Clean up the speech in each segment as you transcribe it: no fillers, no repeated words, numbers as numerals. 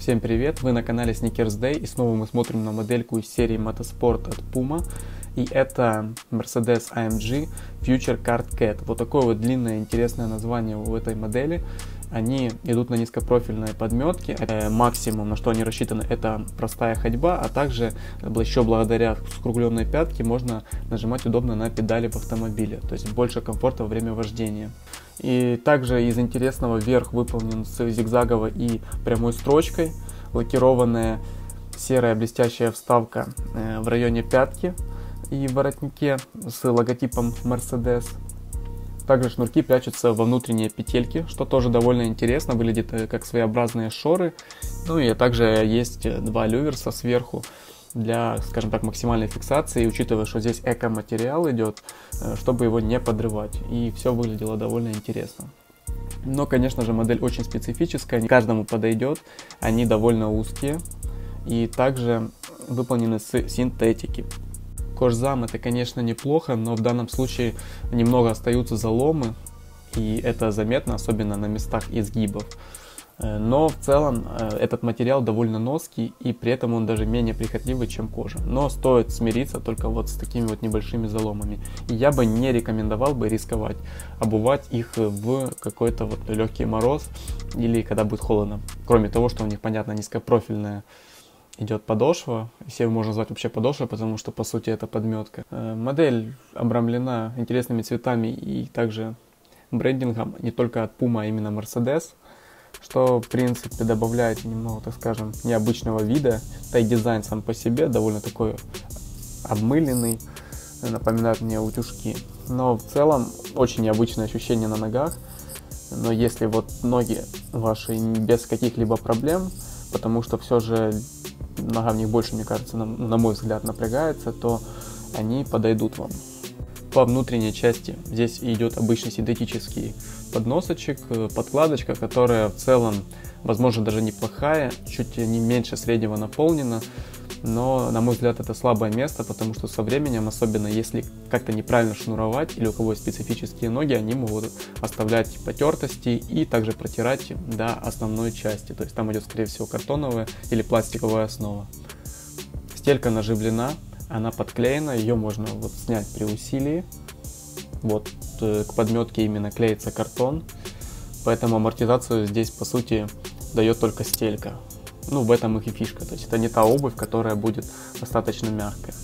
Всем привет! Вы на канале Sneakers Day, и снова мы смотрим на модельку из серии Motorsport от Puma. И это Mercedes AMG Future Card Cat. Вот такое вот длинное интересное название у этой модели. Они идут на низкопрофильной подметке. Максимум, на что они рассчитаны, это простая ходьба, а также еще благодаря скругленной пятке можно нажимать удобно на педали в автомобиле. То есть больше комфорта во время вождения. И также из интересного верх выполнен с зигзаговой и прямой строчкой. Лакированная серая блестящая вставка в районе пятки и в воротнике с логотипом Mercedes. Также шнурки прячутся во внутренние петельки, что тоже довольно интересно, выглядит как своеобразные шоры. Ну и также есть два люверса сверху для, скажем так, максимальной фиксации, учитывая, что здесь эко-материал идет, чтобы его не подрывать. И все выглядело довольно интересно. Но, конечно же, модель очень специфическая, не каждому подойдет, они довольно узкие и также выполнены с синтетики. Кожзам это, конечно, неплохо, но в данном случае немного остаются заломы, и это заметно, особенно на местах изгибов. Но в целом этот материал довольно ноский, и при этом он даже менее прихотливый, чем кожа. Но стоит смириться только вот с такими вот небольшими заломами. И я бы не рекомендовал бы рисковать, обувать их в какой-то вот легкий мороз или когда будет холодно. Кроме того, что у них, понятно, низкопрофильная идет подошва, если ее можно назвать вообще подошвой, потому что по сути это подметка. Модель обрамлена интересными цветами и также брендингом не только от Puma, а именно Mercedes, что в принципе добавляет немного, так скажем, необычного вида. Да и дизайн сам по себе довольно такой обмыленный, напоминает мне утюжки. Но в целом очень необычное ощущение на ногах. Но если вот ноги ваши без каких-либо проблем, потому что все же нога в них больше, мне кажется, на мой взгляд, напрягается, то они подойдут вам. По внутренней части здесь идет обычный синтетический подносочек, подкладочка, которая в целом, возможно, даже неплохая, чуть не меньше среднего наполнена, но, на мой взгляд, это слабое место, потому что со временем, особенно если как-то неправильно шнуровать или у кого есть специфические ноги, они могут оставлять потертости и также протирать до основной части. То есть там идет, скорее всего, картоновая или пластиковая основа. Стелька наживлена, она подклеена, ее можно вот снять при усилии. Вот к подметке именно клеится картон, поэтому амортизацию здесь, по сути, дает только стелька. Ну, в этом их и фишка, то есть это не та обувь, которая будет достаточно мягкая.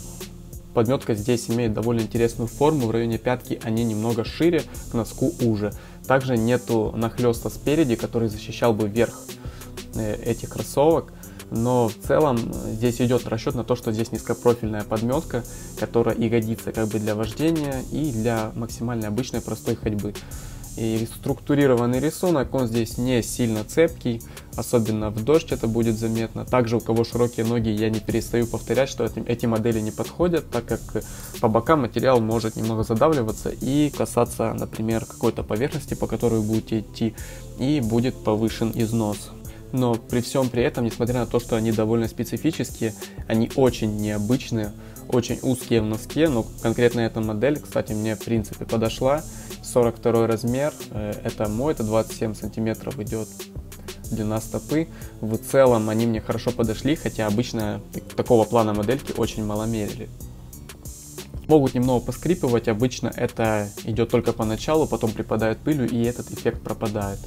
Подметка здесь имеет довольно интересную форму, в районе пятки они немного шире, к носку уже. Также нету нахлеста спереди, который защищал бы верх этих кроссовок, но в целом здесь идет расчет на то, что здесь низкопрофильная подметка, которая и годится как бы для вождения и для максимально обычной простой ходьбы. И структурированный рисунок, он здесь не сильно цепкий, особенно в дождь это будет заметно. Также у кого широкие ноги, я не перестаю повторять, что эти модели не подходят, так как по бокам материал может немного задавливаться и касаться, например, какой-то поверхности, по которой вы будете идти, и будет повышен износ. Но при всем при этом, несмотря на то, что они довольно специфические, они очень необычные, очень узкие в носке, но конкретно эта модель, кстати, мне в принципе подошла. 42 размер, это мой, это 27 сантиметров идет длина стопы. В целом они мне хорошо подошли, хотя обычно такого плана модельки очень мало мерили. Могут немного поскрипывать, обычно это идет только поначалу, потом припадает пылью и этот эффект пропадает.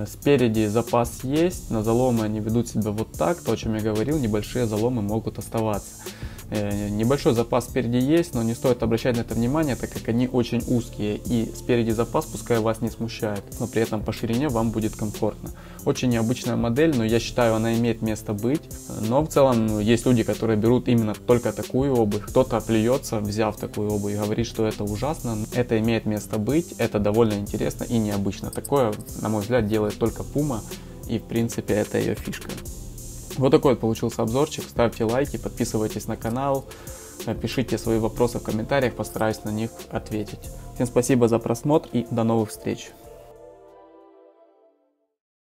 Спереди запас есть, на заломы они ведут себя вот так, то, о чем я говорил, небольшие заломы могут оставаться. Небольшой запас спереди есть, но не стоит обращать на это внимание, так как они очень узкие, и спереди запас пускай вас не смущает, но при этом по ширине вам будет комфортно. Очень необычная модель, но я считаю, она имеет место быть, но в целом есть люди, которые берут именно только такую обувь, кто-то плюется, взяв такую обувь, и говорит, что это ужасно. Это имеет место быть, это довольно интересно и необычно. Такое, на мой взгляд, делает только Puma, и в принципе это ее фишка. Вот такой вот получился обзорчик. Ставьте лайки, подписывайтесь на канал, пишите свои вопросы в комментариях, постараюсь на них ответить. Всем спасибо за просмотр и до новых встреч.